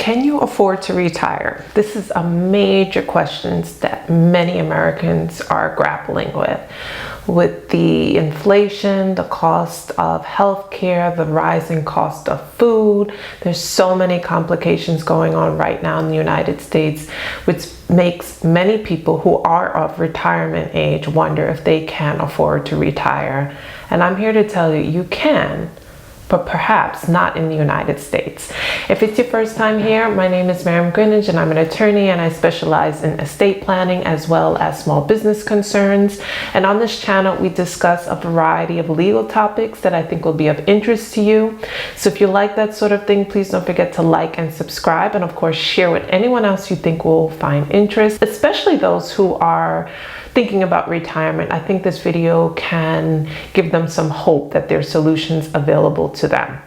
Can you afford to retire? This is a major question that many Americans are grappling with the inflation, the cost of healthcare, the rising cost of food. There's so many complications going on right now in the United States, which makes many people who are of retirement age wonder if they can afford to retire. And I'm here to tell you, you can, but perhaps not in the United States. If it's your first time here, my name is Miriam Greenidge and I'm an attorney, and I specialize in estate planning as well as small business concerns. And on this channel, we discuss a variety of legal topics that I think will be of interest to you. So if you like that sort of thing, please don't forget to like and subscribe, and of course share with anyone else you think will find interest, especially those who are thinking about retirement. I think this video can give them some hope that there are solutions available to them.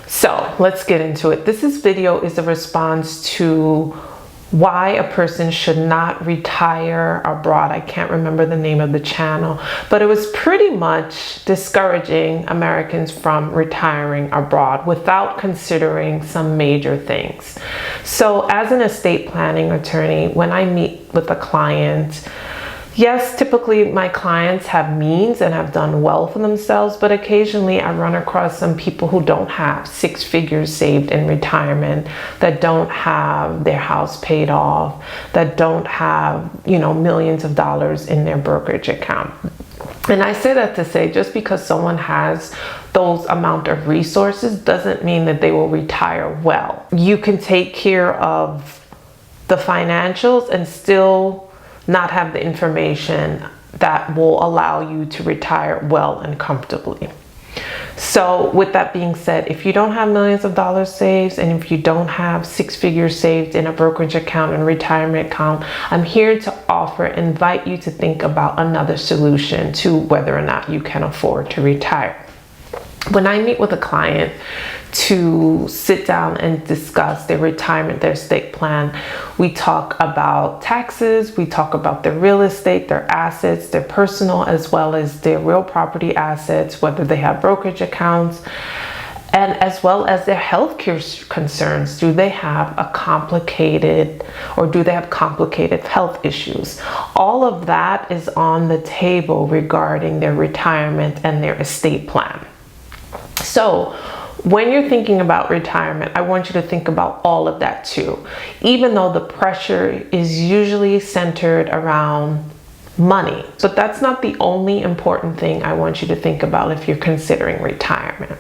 So let's get into it. This video is a response to why a person should not retire abroad. I can't remember the name of the channel, but it was pretty much discouraging Americans from retiring abroad without considering some major things. So as an estate planning attorney, when I meet with a client, yes, typically my clients have means and have done well for themselves, but occasionally I run across some people who don't have 6 figures saved in retirement, that don't have their house paid off, that don't have, millions of dollars in their brokerage account. And I say that to say, just because someone has those amount of resources doesn't mean that they will retire well. You can take care of the financials and still not have the information that will allow you to retire well and comfortably. So with that being said, if you don't have millions of dollars saved, and if you don't have 6 figures saved in a brokerage account and retirement account, I'm here to invite you to think about another solution to whether or not you can afford to retire. When I meet with a client to sit down and discuss their retirement, their estate plan, we talk about taxes, we talk about their real estate, their assets, their personal as well as their real property assets, whether they have brokerage accounts, and as well as their healthcare concerns. Do they have complicated health issues? All of that is on the table regarding their retirement and their estate plan. So when you're thinking about retirement, I want you to think about all of that too. Even though the pressure is usually centered around money, but that's not the only important thing I want you to think about if you're considering retirement.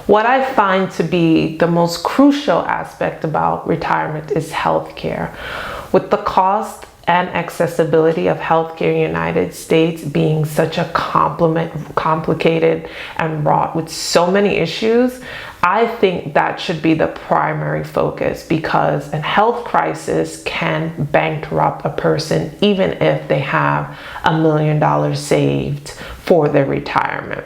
What I find to be the most crucial aspect about retirement is healthcare. With the cost and accessibility of healthcare in the United States being such a complicated and wrought with so many issues, I think that should be the primary focus, because a health crisis can bankrupt a person even if they have $1 million saved for their retirement.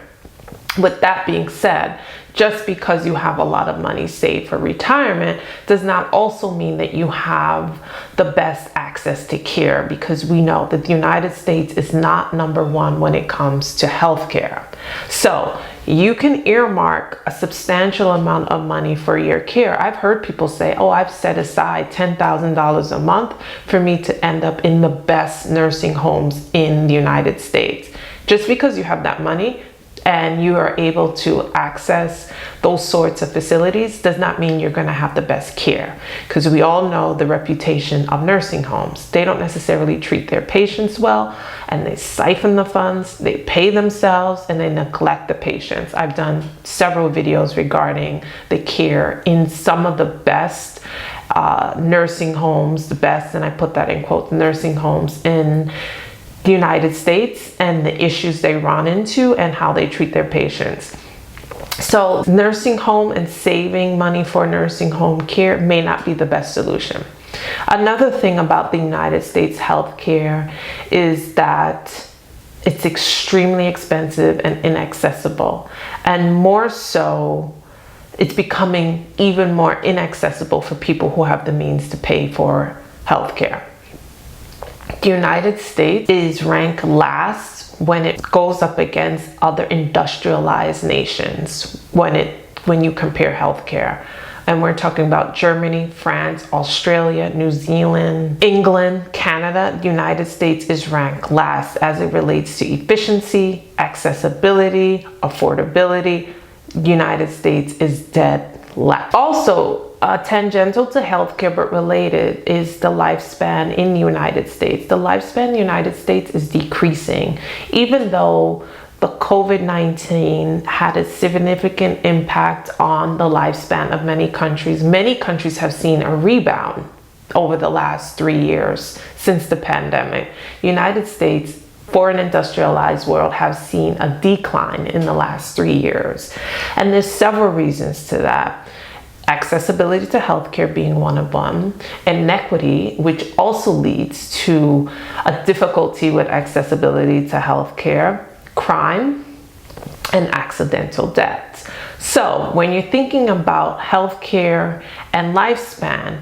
With that being said, just because you have a lot of money saved for retirement does not also mean that you have the best access to care, because we know that the United States is not #1 when it comes to healthcare. So you can earmark a substantial amount of money for your care. I've heard people say, oh, I've set aside $10,000 a month for me to end up in the best nursing homes in the United States. Just because you have that money and you are able to access those sorts of facilities does not mean you're going to have the best care, because we all know the reputation of nursing homes. They don't necessarily treat their patients well, and they siphon the funds, they pay themselves, and they neglect the patients. I've done several videos regarding the care in some of the best nursing homes, the best, and I put that in quotes, nursing homes in the United States, and the issues they run into and how they treat their patients. So nursing home and saving money for nursing home care may not be the best solution. Another thing about the United States healthcare is that it's extremely expensive and inaccessible, and more so it's becoming even more inaccessible for people who have the means to pay for healthcare. The United States is ranked last when it goes up against other industrialized nations when you compare healthcare. And we're talking about Germany, France, Australia, New Zealand, England, Canada. The United States is ranked last as it relates to efficiency, accessibility, affordability. United States is dead last. Also, tangential to healthcare but related is the lifespan in the United States. The lifespan in the United States is decreasing, even though the COVID-19 had a significant impact on the lifespan of many countries. Many countries have seen a rebound over the last 3 years since the pandemic. United States, for an industrialized world, have seen a decline in the last 3 years. And there's several reasons to that. Accessibility to healthcare being one of them, inequity, which also leads to a difficulty with accessibility to healthcare, crime, and accidental deaths. So when you're thinking about healthcare and lifespan,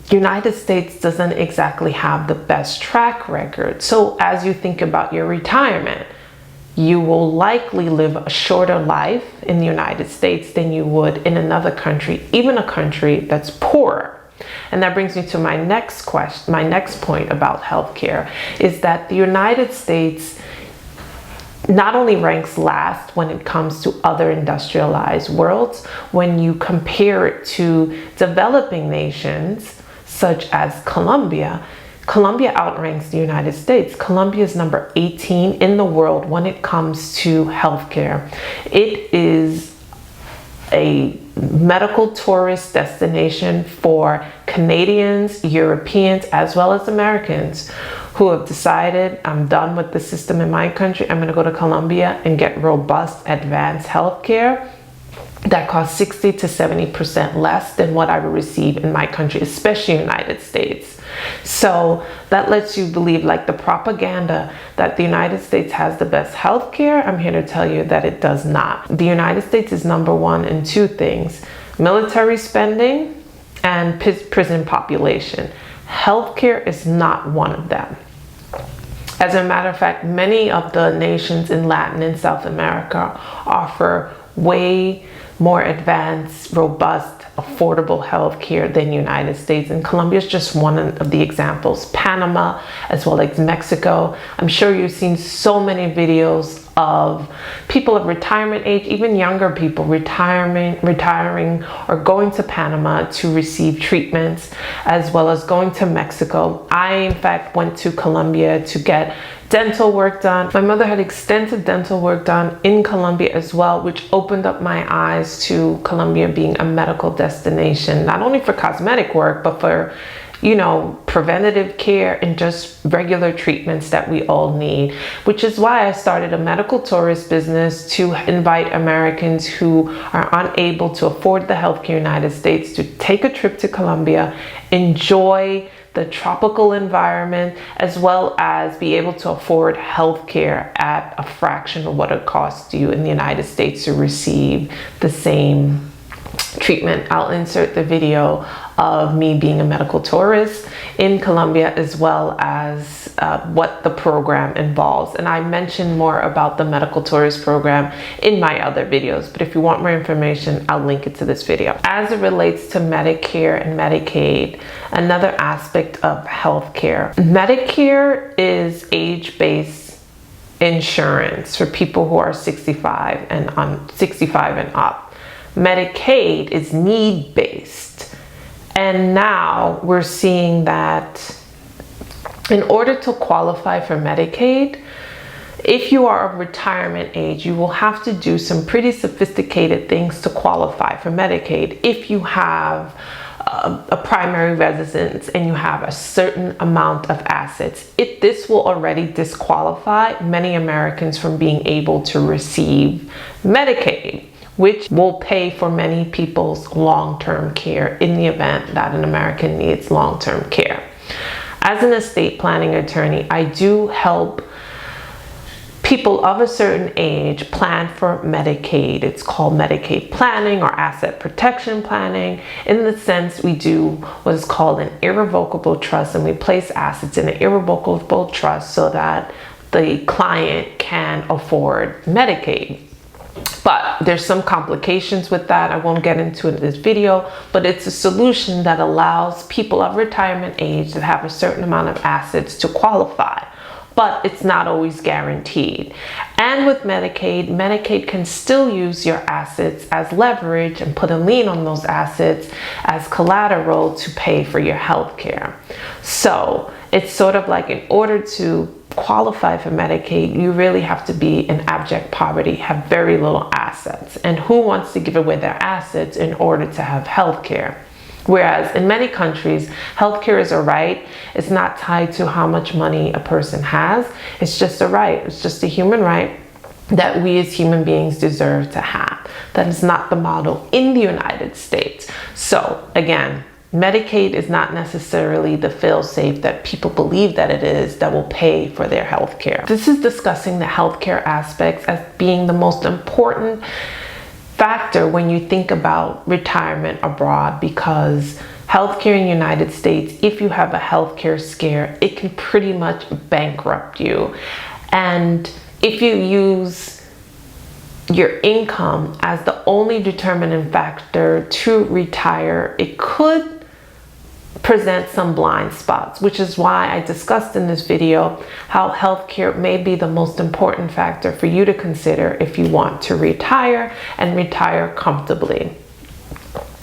United States doesn't exactly have the best track record. So as you think about your retirement, you will likely live a shorter life in the United States than you would in another country, even a country that's poorer. And that brings me to my next question. My next point about healthcare is that the United States not only ranks last when it comes to other industrialized worlds, when you compare it to developing nations such as Colombia. Colombia outranks the United States. Colombia is number 18 in the world when it comes to healthcare. It is a medical tourist destination for Canadians, Europeans, as well as Americans who have decided, I'm done with the system in my country. I'm going to go to Colombia and get robust, advanced healthcare that costs 60 to 70% less than what I would receive in my country, especially United States. So that lets you believe, like the propaganda that the United States has the best healthcare, I'm here to tell you that it does not. The United States is number one in two things: military spending and prison population. Healthcare is not one of them. As a matter of fact, many of the nations in Latin and South America offer way more advanced, robust, affordable health care than the United States. And Colombia is just one of the examples. Panama, as well as Mexico. I'm sure you've seen so many videos of people of retirement age, even younger people retiring or going to Panama to receive treatments, as well as going to Mexico. I, in fact, went to Colombia to get dental work done. My mother had extensive dental work done in Colombia as well, which opened up my eyes to Colombia being a medical destination, not only for cosmetic work, but for, you know, preventative care and just regular treatments that we all need, which is why I started a medical tourist business to invite Americans who are unable to afford the healthcare in the United States to take a trip to Colombia, enjoy the tropical environment, as well as be able to afford healthcare at a fraction of what it costs you in the United States to receive the same treatment. I'll insert the video of me being a medical tourist in Colombia, as well as what the program involves. And I mentioned more about the medical tourist program in my other videos, but if you want more information, I'll link it to this video. As it relates to Medicare and Medicaid, another aspect of healthcare, Medicare is age-based insurance for people who are 65 and up. Medicaid is need-based. And now we're seeing that in order to qualify for Medicaid, if you are of retirement age, you will have to do some pretty sophisticated things to qualify for Medicaid. If you have a primary residence and you have a certain amount of assets, this will already disqualify many Americans from being able to receive Medicaid, which will pay for many people's long-term care in the event that an American needs long-term care. As an estate planning attorney, I do help people of a certain age plan for Medicaid. It's called Medicaid planning or asset protection planning. In the sense, we do what is called an irrevocable trust, and we place assets in an irrevocable trust so that the client can afford Medicaid. But There's some complications with that. I won't get into it in this video, but it's a solution that allows people of retirement age that have a certain amount of assets to qualify, but it's not always guaranteed. And with Medicaid, Medicaid can still use your assets as leverage and put a lien on those assets as collateral to pay for your health care. So it's sort of like, in order to qualify for Medicaid, you really have to be in abject poverty, have very little assets. And who wants to give away their assets in order to have health care? Whereas in many countries, healthcare is a right. It's not tied to how much money a person has. It's just a right. It's just a human right that we as human beings deserve to have. That is not the model in the United States. So again, Medicaid is not necessarily the fail-safe that people believe that it is, that will pay for their health care. This is discussing the healthcare aspects as being the most important factor when you think about retirement abroad, because healthcare in the United States, if you have a healthcare scare, it can pretty much bankrupt you. And if you use your income as the only determining factor to retire, it could present some blind spots, which is why I discussed in this video how healthcare may be the most important factor for you to consider if you want to retire and retire comfortably.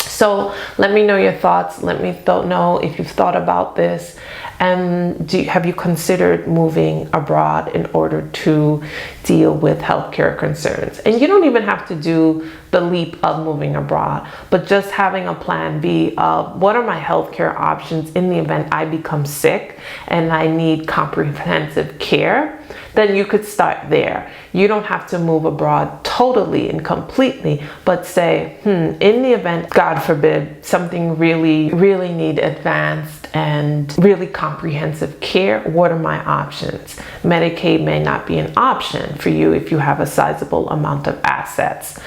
So let me know your thoughts. Let me know if you've thought about this, and have you considered moving abroad in order to deal with healthcare concerns? And you don't even have to do the leap of moving abroad, but just having a plan B of what are my healthcare options in the event I become sick and I need comprehensive care. Then you could start there. You don't have to move abroad totally and completely, but say, in the event, God forbid, something really need advanced and really comprehensive care, what are my options? Medicaid may not be an option for you if you have a sizable amount of assets.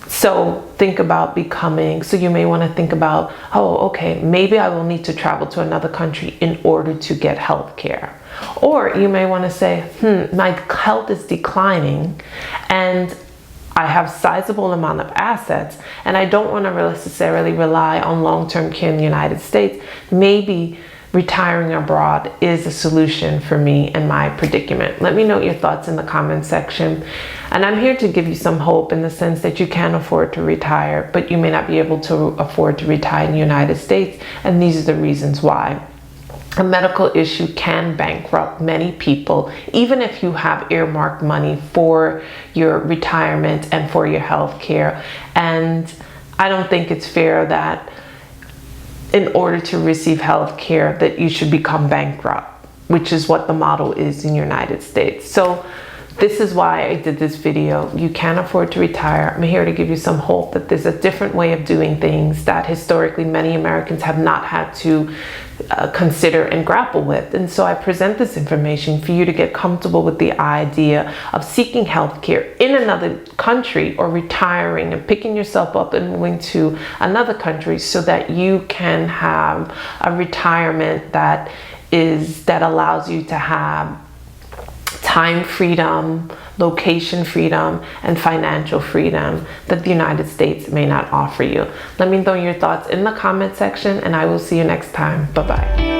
So think about so you may want to think about, oh, okay, maybe I will need to travel to another country in order to get health care. Or you may want to say, my health is declining and I have sizable amount of assets and I don't want to necessarily rely on long-term care in the United States. Maybe retiring abroad is a solution for me and my predicament. Let me know your thoughts in the comment section. And I'm here to give you some hope in the sense that you can afford to retire, but you may not be able to afford to retire in the United States. And these are the reasons why. A medical issue can bankrupt many people, even if you have earmarked money for your retirement and for your health care. And I don't think it's fair that in order to receive health care that you should become bankrupt, which is what the model is in the United States. So this is why I did this video. You can afford to retire. I'm here to give you some hope that there's a different way of doing things that historically many Americans have not had to consider and grapple with. And so I present this information for you to get comfortable with the idea of seeking health care in another country, or retiring and picking yourself up and moving to another country so that you can have a retirement that allows you to have time freedom, location freedom, and financial freedom that the United States may not offer you. Let me know your thoughts in the comment section, and I will see you next time. Bye-bye.